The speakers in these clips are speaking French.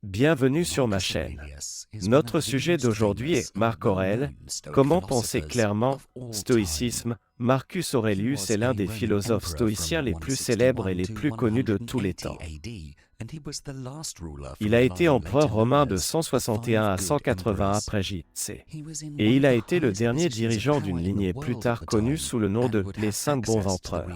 Bienvenue sur ma chaîne. Notre sujet d'aujourd'hui est Marc Aurèle. Comment penser clairement? Stoïcisme. Marcus Aurelius est l'un des philosophes stoïciens les plus célèbres et les plus connus de tous les temps. Il a été empereur romain de 161 à 180 après J.C. Et il a été le dernier dirigeant d'une lignée plus tard connue sous le nom de les 5 bons empereurs.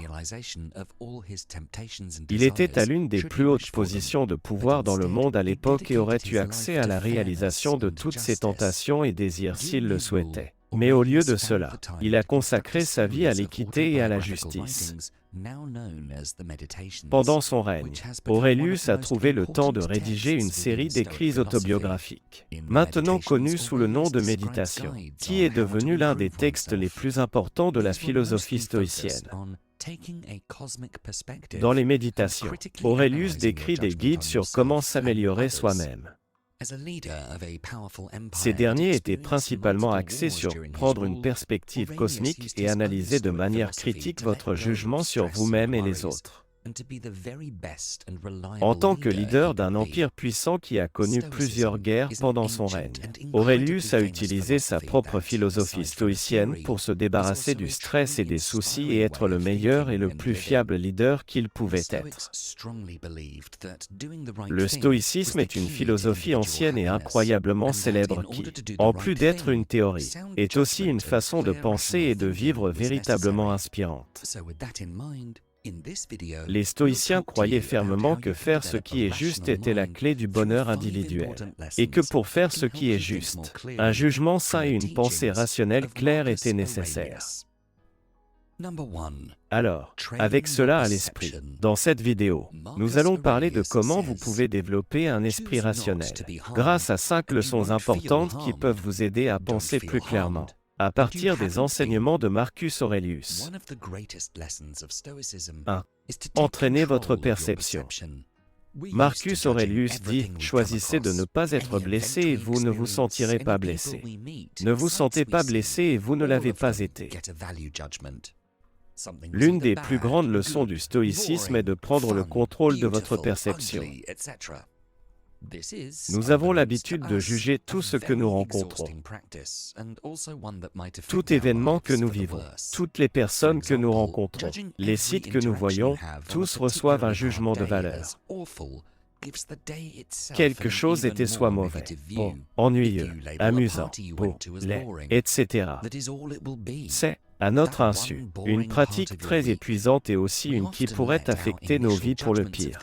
Il était à l'une des plus hautes positions de pouvoir dans le monde à l'époque et aurait eu accès à la réalisation de toutes ses tentations et désirs s'il le souhaitait. Mais au lieu de cela, il a consacré sa vie à l'équité et à la justice. Pendant son règne, Aurelius a trouvé le temps de rédiger une série d'écrits autobiographiques, maintenant connus sous le nom de Méditation, qui est devenu l'un des textes les plus importants de la philosophie stoïcienne. Dans les Méditations, Aurelius décrit des guides sur comment s'améliorer soi-même. Ces derniers étaient principalement axés sur prendre une perspective cosmique et analyser de manière critique votre jugement sur vous-même et les autres. En tant que leader d'un empire puissant qui a connu plusieurs guerres pendant son règne, Aurelius a utilisé sa propre philosophie stoïcienne pour se débarrasser du stress et des soucis et être le meilleur et le plus fiable leader qu'il pouvait être. Le stoïcisme est une philosophie ancienne et incroyablement célèbre qui, en plus d'être une théorie, est aussi une façon de penser et de vivre véritablement inspirante. Les stoïciens croyaient fermement que faire ce qui est juste était la clé du bonheur individuel, et que pour faire ce qui est juste, un jugement sain et une pensée rationnelle claire étaient nécessaires. Alors, avec cela à l'esprit, dans cette vidéo, nous allons parler de comment vous pouvez développer un esprit rationnel, grâce à 5 leçons importantes qui peuvent vous aider à penser plus clairement. À partir des enseignements de Marcus Aurelius. 1. Entraînez votre perception. Marcus Aurelius dit « Choisissez de ne pas être blessé et vous ne vous sentirez pas blessé. Ne vous sentez pas blessé et vous ne l'avez pas été. » L'une des plus grandes leçons du stoïcisme est de prendre le contrôle de votre perception. Nous avons l'habitude de juger tout ce que nous rencontrons. Tout événement que nous vivons, toutes les personnes que nous rencontrons, les sites que nous voyons, tous reçoivent un jugement de valeur. Quelque chose était soit mauvais, bon, ennuyeux, amusant, beau, laid, etc. C'est, à notre insu, une pratique très épuisante et aussi une qui pourrait affecter nos vies pour le pire.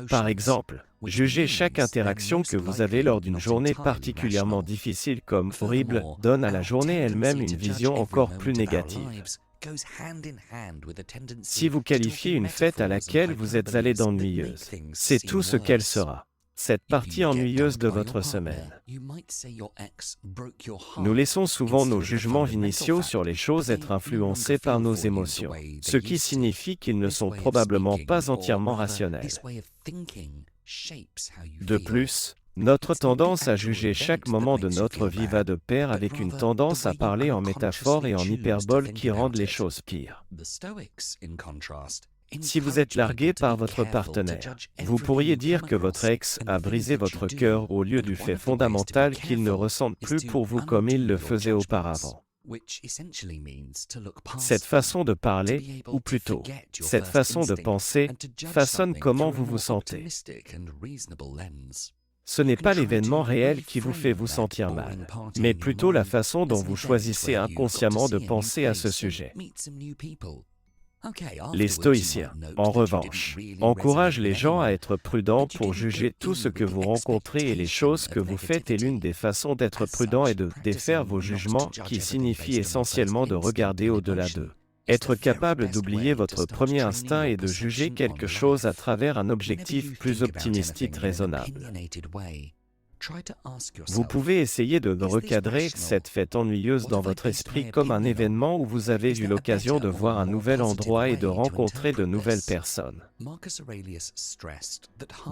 Par exemple, jugez chaque interaction que vous avez lors d'une journée particulièrement difficile comme horrible donne à la journée elle-même une vision encore plus négative. Si vous qualifiez une fête à laquelle vous êtes allé d'ennuyeuse, c'est tout ce qu'elle sera. Cette partie ennuyeuse de votre semaine. Nous laissons souvent nos jugements initiaux sur les choses être influencés par nos émotions, ce qui signifie qu'ils ne sont probablement pas entièrement rationnels. De plus, notre tendance à juger chaque moment de notre vie va de pair avec une tendance à parler en métaphores et en hyperboles qui rendent les choses pires. Si vous êtes largué par votre partenaire, vous pourriez dire que votre ex a brisé votre cœur au lieu du fait fondamental qu'il ne ressente plus pour vous comme il le faisait auparavant. Cette façon de parler, ou plutôt, cette façon de penser, façonne comment vous vous sentez. Ce n'est pas l'événement réel qui vous fait vous sentir mal, mais plutôt la façon dont vous choisissez inconsciemment de penser à ce sujet. Les stoïciens, en revanche, encouragent les gens à être prudents pour juger tout ce que vous rencontrez et les choses que vous faites et l'une des façons d'être prudent est de défaire vos jugements qui signifie essentiellement de regarder au-delà d'eux. Être capable d'oublier votre premier instinct et de juger quelque chose à travers un objectif plus optimistique raisonnable. Vous pouvez essayer de recadrer cette fête ennuyeuse dans votre esprit comme un événement où vous avez eu l'occasion de voir un nouvel endroit et de rencontrer de nouvelles personnes.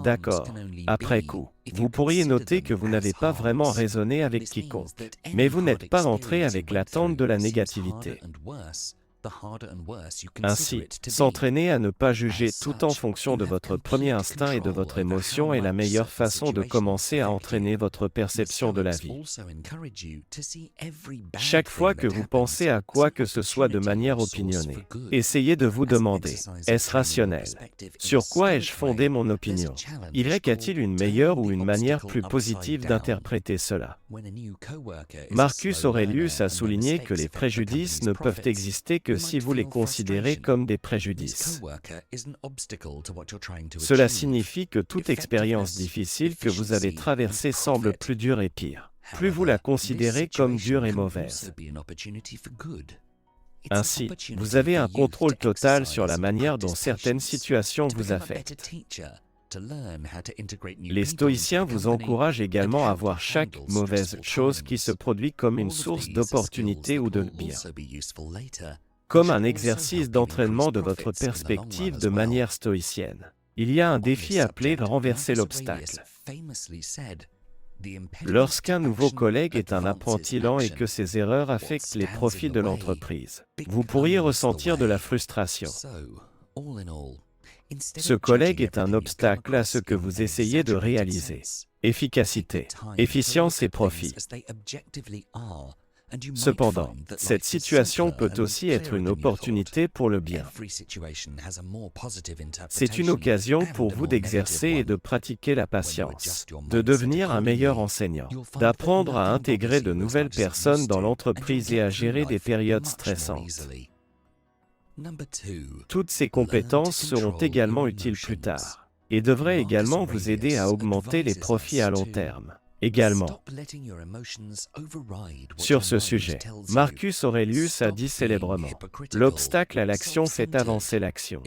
D'accord, après coup, vous pourriez noter que vous n'avez pas vraiment raisonné avec quiconque, mais vous n'êtes pas entré avec l'attente de la négativité. Ainsi, s'entraîner à ne pas juger tout en fonction de votre premier instinct et de votre émotion est la meilleure façon de commencer à entraîner votre perception de la vie. Chaque fois que vous pensez à quoi que ce soit de manière opinionnée, essayez de vous demander, est-ce rationnel? Sur quoi ai-je fondé mon opinion? Y a-t-il une meilleure ou une manière plus positive d'interpréter cela? Marcus Aurelius a souligné que les préjudices ne peuvent exister que si vous les considérez comme des préjudices. Cela signifie que toute expérience difficile que vous avez traversée semble plus dure et pire. Plus vous la considérez comme dure et mauvaise. Ainsi, vous avez un contrôle total sur la manière dont certaines situations vous affectent. Les stoïciens vous encouragent également à voir chaque mauvaise chose qui se produit comme une source d'opportunité ou de bien, comme un exercice d'entraînement de votre perspective de manière stoïcienne. Il y a un défi appelé renverser l'obstacle. Lorsqu'un nouveau collègue est un apprenti lent et que ses erreurs affectent les profits de l'entreprise, vous pourriez ressentir de la frustration. Ce collègue est un obstacle à ce que vous essayez de réaliser. Efficacité, efficience et profit. Cependant, cette situation peut aussi être une opportunité pour le bien. C'est une occasion pour vous d'exercer et de pratiquer la patience, de devenir un meilleur enseignant, d'apprendre à intégrer de nouvelles personnes dans l'entreprise et à gérer des périodes stressantes. Toutes ces compétences seront également utiles plus tard et devraient également vous aider à augmenter les profits à long terme. Également, sur ce sujet, Marcus Aurelius a dit célèbrement, « L'obstacle à l'action fait avancer l'action.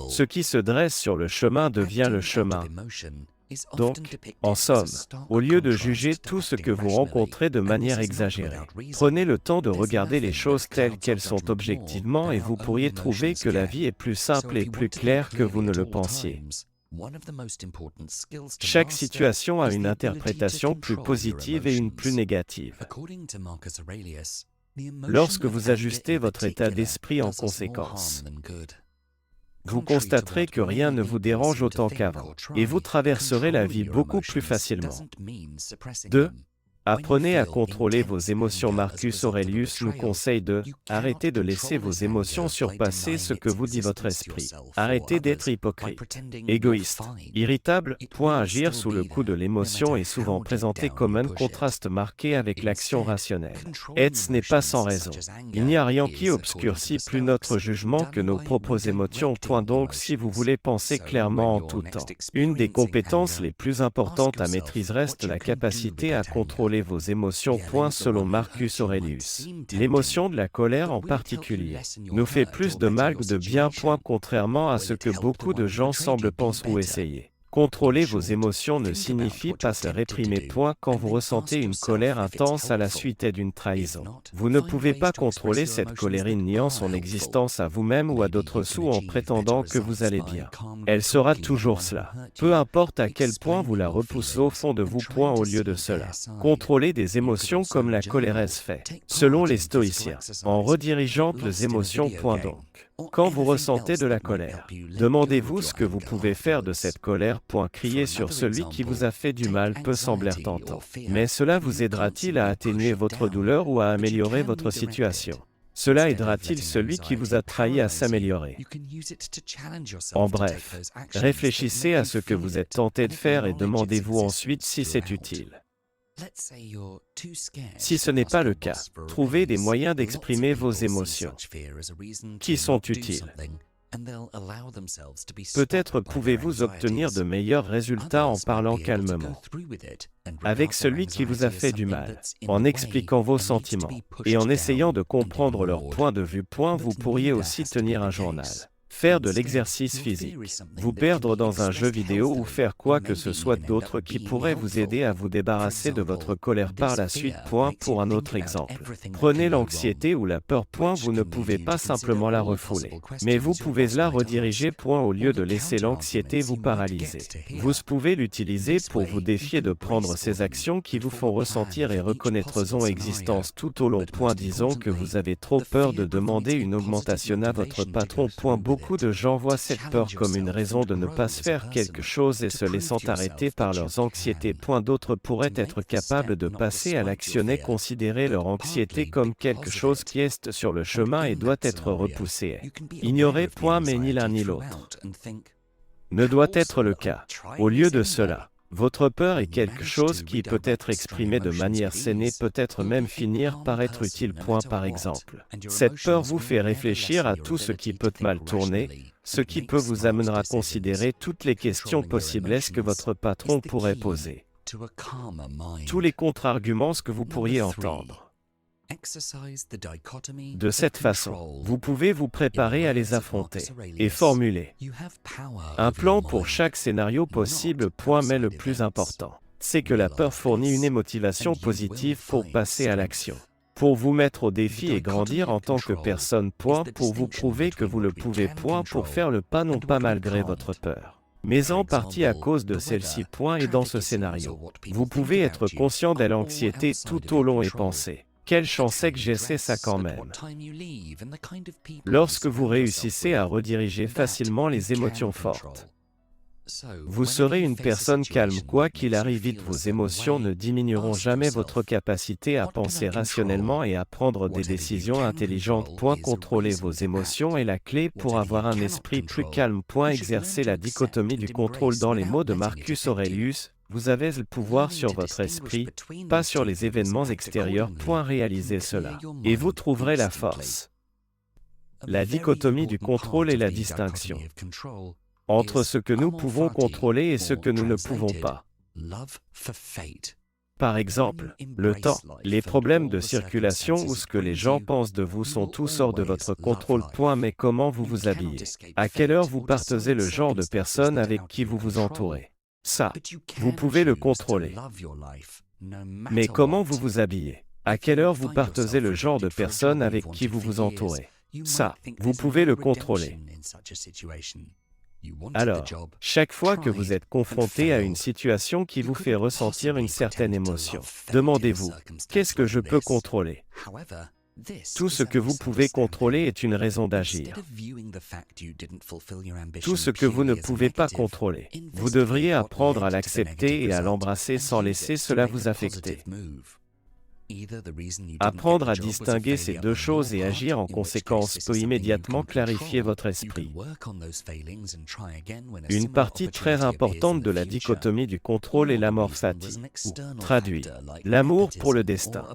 Ce qui se dresse sur le chemin devient le chemin. » Donc, en somme, au lieu de juger tout ce que vous rencontrez de manière exagérée, prenez le temps de regarder les choses telles qu'elles sont objectivement et vous pourriez trouver que la vie est plus simple et plus claire que vous ne le pensiez. Chaque situation a une interprétation plus positive et une plus négative. Lorsque vous ajustez votre état d'esprit en conséquence, vous constaterez que rien ne vous dérange autant qu'avant, et vous traverserez la vie beaucoup plus facilement. 2. Apprenez à contrôler vos émotions. Marcus Aurelius nous conseille de « Arrêtez de laisser vos émotions surpasser ce que vous dit votre esprit. Arrêtez d'être hypocrite, égoïste, irritable. » Agir sous le coup de l'émotion est souvent présenté comme un contraste marqué avec l'action rationnelle. Ce n'est pas sans raison. Il n'y a rien qui obscurcit plus notre jugement que nos propres émotions. Donc, si vous voulez penser clairement en tout temps, une des compétences les plus importantes à maîtriser reste la capacité à contrôler vos émotions. Selon Marcus Aurelius, l'émotion de la colère en particulier nous fait plus de mal que de bien. Contrairement à ce que beaucoup de gens semblent penser ou essayer. Contrôler vos émotions ne signifie pas se réprimer. Quand vous ressentez une colère intense à la suite d'une trahison, vous ne pouvez pas contrôler cette colère en niant son existence à vous-même ou à d'autres en prétendant que vous allez bien. Elle sera toujours cela. Peu importe à quel point vous la repoussez au fond de vous. Au lieu de cela, contrôlez des émotions comme la colère fait, selon les stoïciens, en redirigeant les émotions. Donc, quand vous ressentez de la colère, demandez-vous ce que vous pouvez faire de cette colère. Crier sur celui qui vous a fait du mal peut sembler tentant, mais cela vous aidera-t-il à atténuer votre douleur ou à améliorer votre situation? Cela aidera-t-il celui qui vous a trahi à s'améliorer? En bref, réfléchissez à ce que vous êtes tenté de faire et demandez-vous ensuite si c'est utile. Si ce n'est pas le cas, trouvez des moyens d'exprimer vos émotions qui sont utiles. Peut-être pouvez-vous obtenir de meilleurs résultats en parlant calmement avec celui qui vous a fait du mal, en expliquant vos sentiments et en essayant de comprendre leur point de vue. Vous pourriez aussi tenir un journal. Faire de l'exercice physique, vous perdre dans un jeu vidéo ou faire quoi que ce soit d'autre qui pourrait vous aider à vous débarrasser de votre colère par la suite. Pour un autre exemple, prenez l'anxiété ou la peur. Vous ne pouvez pas simplement la refouler, mais vous pouvez la rediriger. Au lieu de laisser l'anxiété vous paralyser, vous pouvez l'utiliser pour vous défier de prendre ces actions qui vous font ressentir et reconnaître son existence tout au long. Disons que vous avez trop peur de demander une augmentation à votre patron. Beaucoup de gens voient cette peur comme une raison de ne pas se faire quelque chose et se laissant arrêter par leurs anxiétés. D'autres pourraient être capables de passer à l'action et considérer leur anxiété comme quelque chose qui est sur le chemin et doit être repoussé. Ignorer. Mais ni l'un ni l'autre ne doit être le cas. Au lieu de cela, votre peur est quelque chose qui peut être exprimé de manière saine et peut-être même finir par être utile. Par exemple, cette peur vous fait réfléchir à tout ce qui peut mal tourner, ce qui peut vous amener à considérer toutes les questions possibles que votre patron pourrait poser, tous les contre-arguments que vous pourriez entendre. De cette façon, vous pouvez vous préparer à les affronter et formuler un plan pour chaque scénario possible. Mais le plus important, c'est que la peur fournit une motivation positive pour passer à l'action, pour vous mettre au défi et grandir en tant que personne. Pour vous prouver que vous le pouvez. Pour faire le pas non pas malgré votre peur, mais en partie à cause de celle-ci. Et dans ce scénario, vous pouvez être conscient de l'anxiété tout au long et penser: quelle chance que j'essaie ça quand même. Lorsque vous réussissez à rediriger facilement les émotions fortes, vous serez une personne calme. Quoi qu'il arrive, vite vos émotions ne diminueront jamais votre capacité à penser rationnellement et à prendre des décisions intelligentes. Contrôler vos émotions est la clé pour avoir un esprit plus calme. Exercer la dichotomie du contrôle. Dans les mots de Marcus Aurelius, vous avez le pouvoir sur votre esprit, pas sur les événements extérieurs. Réalisez cela, et vous trouverez la force. La dichotomie du contrôle est la distinction entre ce que nous pouvons contrôler et ce que nous ne pouvons pas. Par exemple, le temps, les problèmes de circulation ou ce que les gens pensent de vous sont tous hors de votre contrôle. Mais comment vous vous habillez? À quelle heure vous partagez? Le genre de personnes avec qui vous vous entourez? Ça, vous pouvez le contrôler. Mais comment vous vous habillez? À quelle heure vous partagez? Le genre de personnes avec qui vous vous entourez? Ça, vous pouvez le contrôler. Alors, chaque fois que vous êtes confronté à une situation qui vous fait ressentir une certaine émotion, demandez-vous: qu'est-ce que je peux contrôler? Tout ce que vous pouvez contrôler est une raison d'agir. Tout ce que vous ne pouvez pas contrôler, vous devriez apprendre à l'accepter et à l'embrasser sans laisser cela vous affecter. Apprendre à distinguer ces deux choses et agir en conséquence peut immédiatement clarifier votre esprit. Une partie très importante de la dichotomie du contrôle est l'amour fati, ou, traduit, l'amour pour le destin.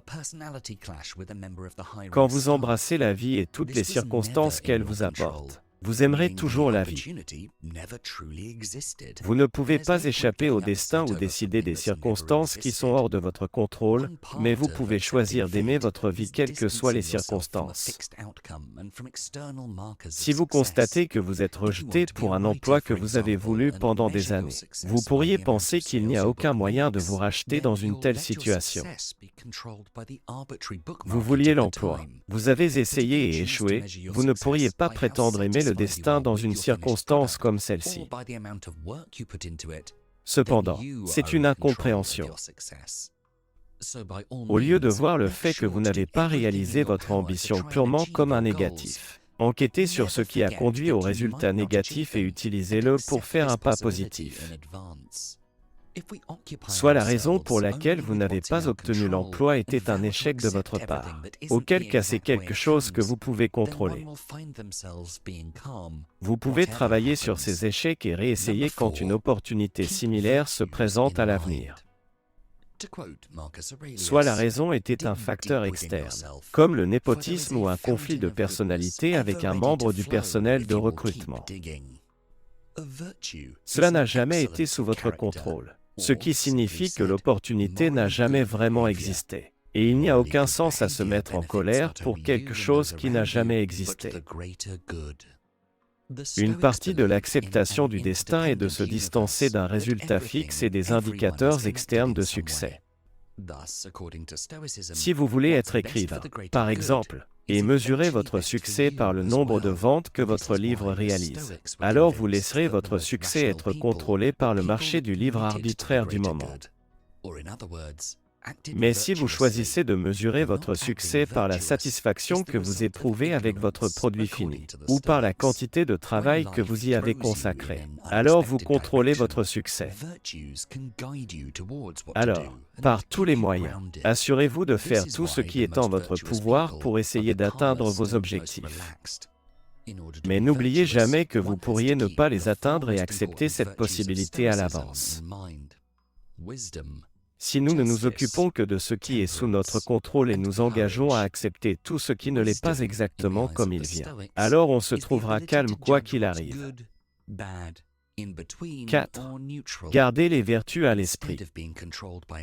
Quand vous embrassez la vie et toutes les circonstances qu'elle vous apporte, vous aimerez toujours la vie. Vous ne pouvez pas échapper au destin ou décider des circonstances qui sont hors de votre contrôle, mais vous pouvez choisir d'aimer votre vie quelles que soient les circonstances. Si vous constatez que vous êtes rejeté pour un emploi que vous avez voulu pendant des années, vous pourriez penser qu'il n'y a aucun moyen de vous racheter dans une telle situation. Vous vouliez l'emploi, vous avez essayé et échoué, vous ne pourriez pas prétendre aimer le destin dans une circonstance comme celle-ci. Cependant, c'est une incompréhension. Au lieu de voir le fait que vous n'avez pas réalisé votre ambition purement comme un négatif, enquêtez sur ce qui a conduit au résultat négatif et utilisez-le pour faire un pas positif. Soit la raison pour laquelle vous n'avez pas obtenu l'emploi était un échec de votre part, auquel cas c'est quelque chose que vous pouvez contrôler. Vous pouvez travailler sur ces échecs et réessayer quand une opportunité similaire se présente à l'avenir. Soit la raison était un facteur externe, comme le népotisme ou un conflit de personnalité avec un membre du personnel de recrutement. Cela n'a jamais été sous votre contrôle, ce qui signifie que l'opportunité n'a jamais vraiment existé. Et il n'y a aucun sens à se mettre en colère pour quelque chose qui n'a jamais existé. Une partie de l'acceptation du destin est de se distancer d'un résultat fixe et des indicateurs externes de succès. Si vous voulez être écrivain, par exemple, et mesurer votre succès par le nombre de ventes que votre livre réalise, alors vous laisserez votre succès être contrôlé par le marché du livre arbitraire du moment. Mais si vous choisissez de mesurer votre succès par la satisfaction que vous éprouvez avec votre produit fini, ou par la quantité de travail que vous y avez consacré, alors vous contrôlez votre succès. Alors, par tous les moyens, assurez-vous de faire tout ce qui est en votre pouvoir pour essayer d'atteindre vos objectifs. Mais n'oubliez jamais que vous pourriez ne pas les atteindre et accepter cette possibilité à l'avance. Si nous ne nous occupons que de ce qui est sous notre contrôle et nous engageons à accepter tout ce qui ne l'est pas exactement comme il vient, alors on se trouvera calme quoi qu'il arrive. 4. Gardez les vertus à l'esprit.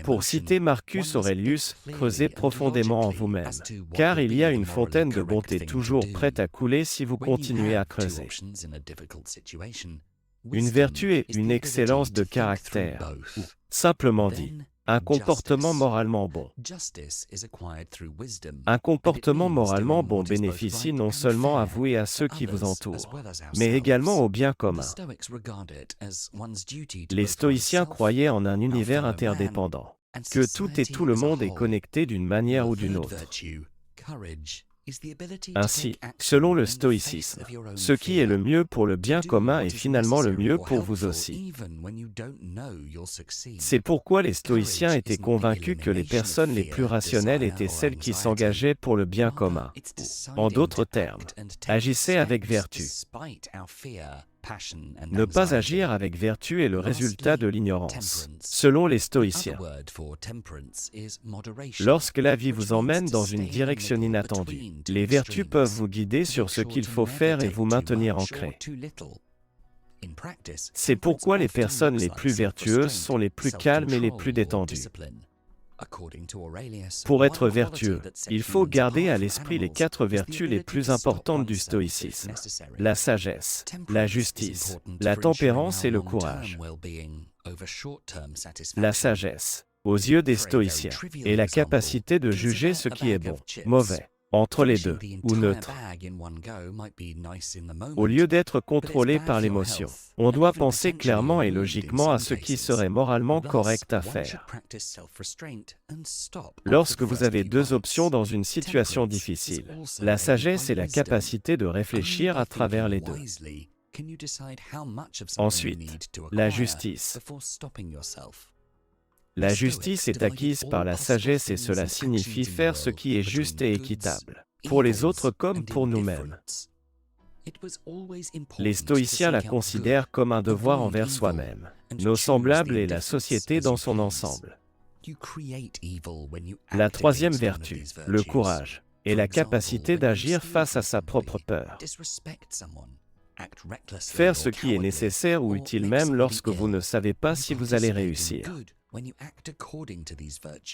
Pour citer Marcus Aurelius, creusez profondément en vous-même, car il y a une fontaine de bonté toujours prête à couler si vous continuez à creuser. Une vertu est une excellence de caractère, ou, simplement dit, un comportement moralement bon. Un comportement moralement bon bénéficie non seulement à vous et à ceux qui vous entourent, mais également au bien commun. Les stoïciens croyaient en un univers interdépendant, que tout et tout le monde est connecté d'une manière ou d'une autre. Ainsi, selon le stoïcisme, ce qui est le mieux pour le bien commun est finalement le mieux pour vous aussi. C'est pourquoi les stoïciens étaient convaincus que les personnes les plus rationnelles étaient celles qui s'engageaient pour le bien commun. En d'autres termes, agissez avec vertu. Ne pas agir avec vertu est le résultat de l'ignorance, selon les stoïciens. Lorsque la vie vous emmène dans une direction inattendue, les vertus peuvent vous guider sur ce qu'il faut faire et vous maintenir ancré. C'est pourquoi les personnes les plus vertueuses sont les plus calmes et les plus détendues. Pour être vertueux, il faut garder à l'esprit les 4 vertus les plus importantes du stoïcisme: la sagesse, la justice, la tempérance et le courage. La sagesse, aux yeux des stoïciens, est la capacité de juger ce qui est bon, mauvais, entre les deux, ou neutre. Au lieu d'être contrôlé par l'émotion, on doit penser clairement et logiquement à ce qui serait moralement correct à faire. Lorsque vous avez 2 options dans une situation difficile, la sagesse est la capacité de réfléchir à travers les deux. Ensuite, la justice. La justice est acquise par la sagesse et cela signifie faire ce qui est juste et équitable, pour les autres comme pour nous-mêmes. Les stoïciens la considèrent comme un devoir envers soi-même, nos semblables et la société dans son ensemble. La 3e vertu, le courage, est la capacité d'agir face à sa propre peur. Faire ce qui est nécessaire ou utile même lorsque vous ne savez pas si vous allez réussir.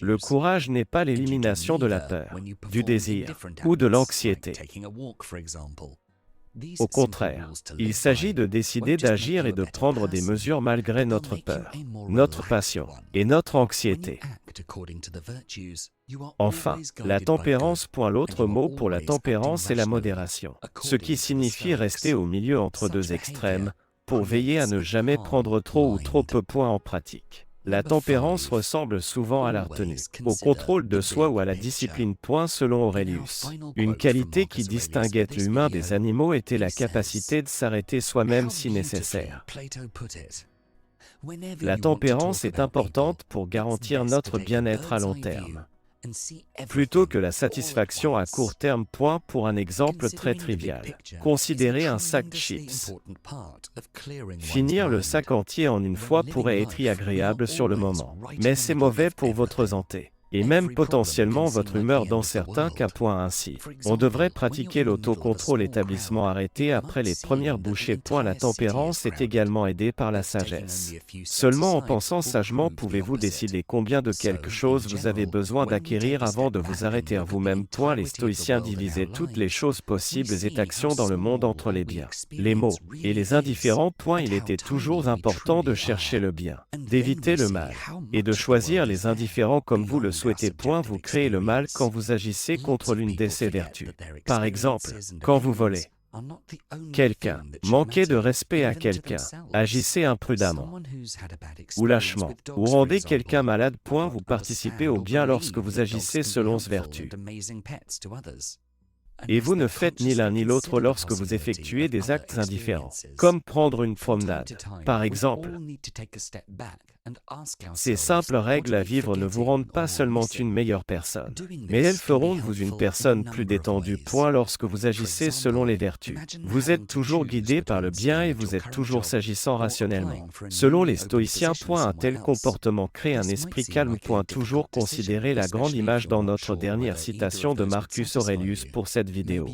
Le courage n'est pas l'élimination de la peur, du désir ou de l'anxiété. Au contraire, il s'agit de décider d'agir et de prendre des mesures malgré notre peur, notre passion et notre anxiété. Enfin, la tempérance. L'autre mot pour la tempérance est la modération, ce qui signifie rester au milieu entre 2 extrêmes, pour veiller à ne jamais prendre trop ou trop peu point en pratique. La tempérance ressemble souvent à la retenue, au contrôle de soi ou à la discipline. Selon Aurelius, une qualité qui distinguait l'humain des animaux était la capacité de s'arrêter soi-même si nécessaire. La tempérance est importante pour garantir notre bien-être à long terme, plutôt que la satisfaction à court terme. Pour un exemple très trivial, considérez un sac de chips. Finir le sac entier en une fois pourrait être agréable sur le moment, mais c'est mauvais pour votre santé. et même potentiellement votre humeur dans certains cas. Ainsi, on devrait pratiquer l'autocontrôle établissement arrêté après les premières bouchées. La tempérance est également aidée par la sagesse. Seulement en pensant sagement pouvez-vous décider combien de quelque chose vous avez besoin d'acquérir avant de vous arrêter à vous-même. Les stoïciens divisaient toutes les choses possibles et actions dans le monde entre les biens, les maux et les indifférents. Il était toujours important de chercher le bien, d'éviter le mal et de choisir les indifférents comme vous le souhaitez. Vous créez le mal quand vous agissez contre l'une de ces vertus. Par exemple, quand vous volez quelqu'un, manquez de respect à quelqu'un, agissez imprudemment ou lâchement, ou rendez quelqu'un malade. Vous participez au bien lorsque vous agissez selon ces vertus. Et vous ne faites ni l'un ni l'autre lorsque vous effectuez des actes indifférents, comme prendre une promenade, par exemple. Ces simples règles à vivre ne vous rendent pas seulement une meilleure personne, mais elles feront de vous une personne plus détendue. Lorsque vous agissez selon les vertus, vous êtes toujours guidé par le bien et vous êtes toujours s'agissant rationnellement. Selon les stoïciens, un tel comportement crée un esprit calme. Toujours considérer la grande image dans notre dernière citation de Marcus Aurelius pour cette vidéo.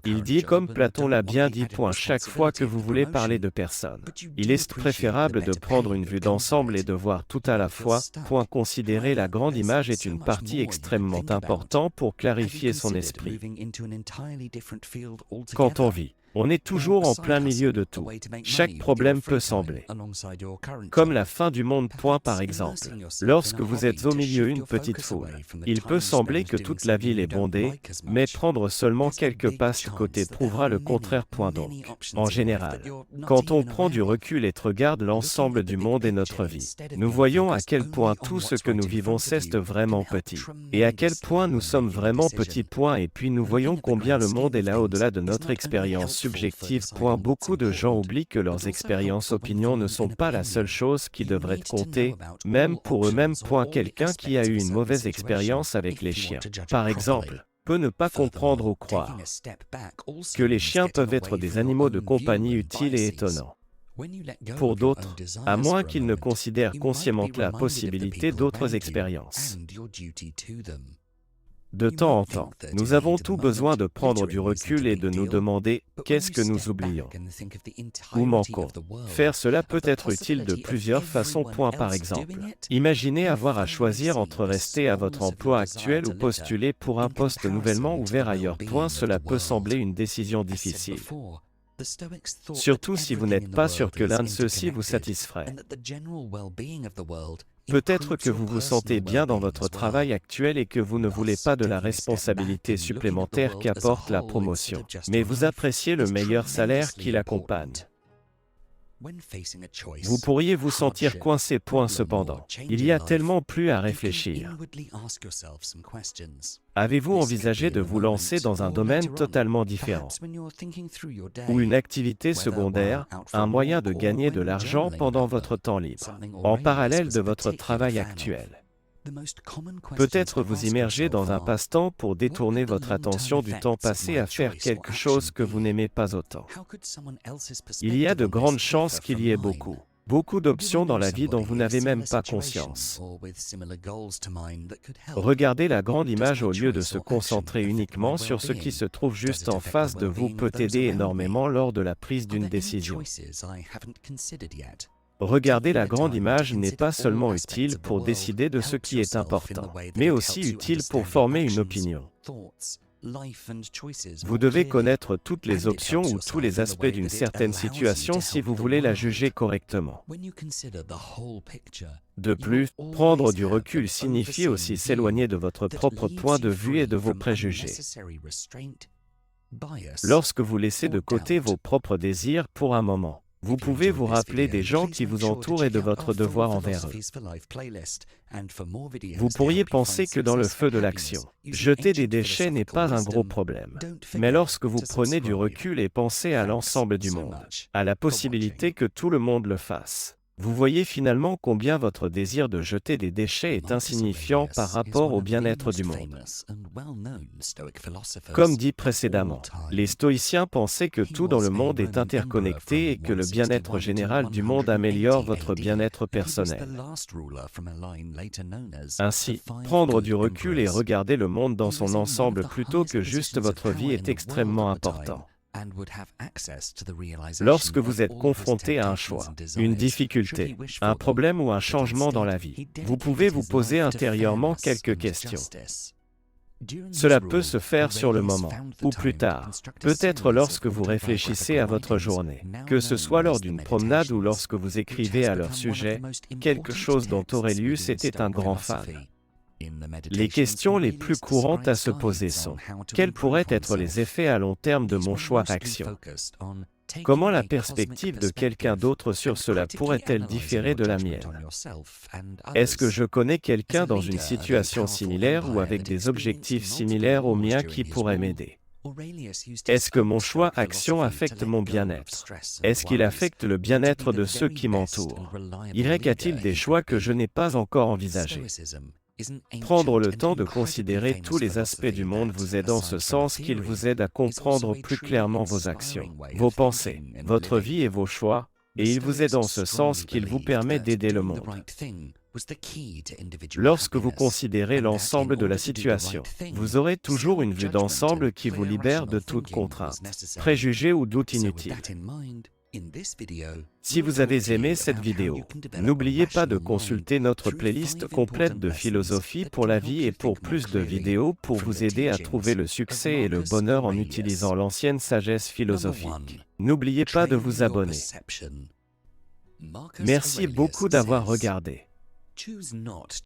Il dit comme Platon l'a bien dit. Chaque fois que vous voulez parler de personne, il est préférable de prendre une vue d'ensemble et de voir tout à la fois. Considérer la grande image est une partie extrêmement importante pour clarifier son esprit. Quand on vit, on est toujours en plein milieu de tout. Chaque problème peut sembler comme la fin du monde. Par exemple, lorsque vous êtes au milieu d'une petite foule, il peut sembler que toute la ville est bondée, mais prendre seulement quelques pas de côté prouvera le contraire. Donc, en général, quand on prend du recul et regarde l'ensemble du monde et notre vie, nous voyons à quel point tout ce que nous vivons c'est vraiment petit, et à quel point nous sommes vraiment petits. Et puis nous voyons combien le monde est là au-delà de notre expérience subjective. Beaucoup de gens oublient que leurs expériences, opinions ne sont pas la seule chose qui devrait compter, même pour eux-mêmes. Quelqu'un qui a eu une mauvaise expérience avec les chiens, par exemple, peut ne pas comprendre ou croire que les chiens peuvent être des animaux de compagnie utiles et étonnants. Pour d'autres, à moins qu'ils ne considèrent consciemment la possibilité d'autres expériences. De temps en temps, nous avons tout besoin de prendre du recul et de nous demander qu'est-ce que nous oublions ou manquons. Faire cela peut être utile de plusieurs façons. Par exemple, imaginez avoir à choisir entre rester à votre emploi actuel ou postuler pour un poste nouvellement ouvert ailleurs. Cela peut sembler une décision difficile, surtout si vous n'êtes pas sûr que l'un de ceux-ci vous satisferait. Peut-être que vous vous sentez bien dans votre travail actuel et que vous ne voulez pas de la responsabilité supplémentaire qu'apporte la promotion, mais vous appréciez le meilleur salaire qui l'accompagne. Vous pourriez vous sentir coincé. Cependant, il y a tellement plus à réfléchir. Avez-vous envisagé de vous lancer dans un domaine totalement différent, ou une activité secondaire, un moyen de gagner de l'argent pendant votre temps libre, en parallèle de votre travail actuel? Peut-être vous immerger dans un passe-temps pour détourner votre attention du temps passé à faire quelque chose que vous n'aimez pas autant. Il y a de grandes chances qu'il y ait beaucoup d'options dans la vie dont vous n'avez même pas conscience. Regardez la grande image au lieu de se concentrer uniquement sur ce qui se trouve juste en face de vous peut aider énormément lors de la prise d'une décision. Regarder la grande image n'est pas seulement utile pour décider de ce qui est important, mais aussi utile pour former une opinion. Vous devez connaître toutes les options ou tous les aspects d'une certaine situation si vous voulez la juger correctement. De plus, prendre du recul signifie aussi s'éloigner de votre propre point de vue et de vos préjugés. Lorsque vous laissez de côté vos propres désirs pour un moment, vous pouvez vous rappeler des gens qui vous entourent et de votre devoir envers eux. Vous pourriez penser que dans le feu de l'action, jeter des déchets n'est pas un gros problème. Mais lorsque vous prenez du recul et pensez à l'ensemble du monde, à la possibilité que tout le monde le fasse, Vous voyez finalement combien votre désir de jeter des déchets est insignifiant par rapport au bien-être du monde. Comme dit précédemment, les stoïciens pensaient que tout dans le monde est interconnecté et que le bien-être général du monde améliore votre bien-être personnel. Ainsi, prendre du recul et regarder le monde dans son ensemble plutôt que juste votre vie est extrêmement important. Lorsque vous êtes confronté à un choix, une difficulté, un problème ou un changement dans la vie, vous pouvez vous poser intérieurement quelques questions. Cela peut se faire sur le moment, ou plus tard, peut-être lorsque vous réfléchissez à votre journée, que ce soit lors d'une promenade ou lorsque vous écrivez à leur sujet, quelque chose dont Aurelius était un grand fan. Les questions les plus courantes à se poser sont: quels pourraient être les effets à long terme de mon choix-action? Comment la perspective de quelqu'un d'autre sur cela pourrait-elle différer de la mienne? Est-ce que je connais quelqu'un dans une situation similaire ou avec des objectifs similaires aux miens qui pourrait m'aider? Est-ce que mon choix-action affecte mon bien-être? Est-ce qu'il affecte le bien-être de ceux qui m'entourent? Y a-t-il des choix que je n'ai pas encore envisagés? Prendre le temps de considérer tous les aspects du monde vous aide en ce sens qu'il vous aide à comprendre plus clairement vos actions, vos pensées, votre vie et vos choix, et il vous aide en ce sens qu'il vous permet d'aider le monde. Lorsque vous considérez l'ensemble de la situation, vous aurez toujours une vue d'ensemble qui vous libère de toute contrainte, préjugés ou doute inutile. Si vous avez aimé cette vidéo, n'oubliez pas de consulter notre playlist complète de philosophie pour la vie et pour plus de vidéos pour vous aider à trouver le succès et le bonheur en utilisant l'ancienne sagesse philosophique. N'oubliez pas de vous abonner. Merci beaucoup d'avoir regardé.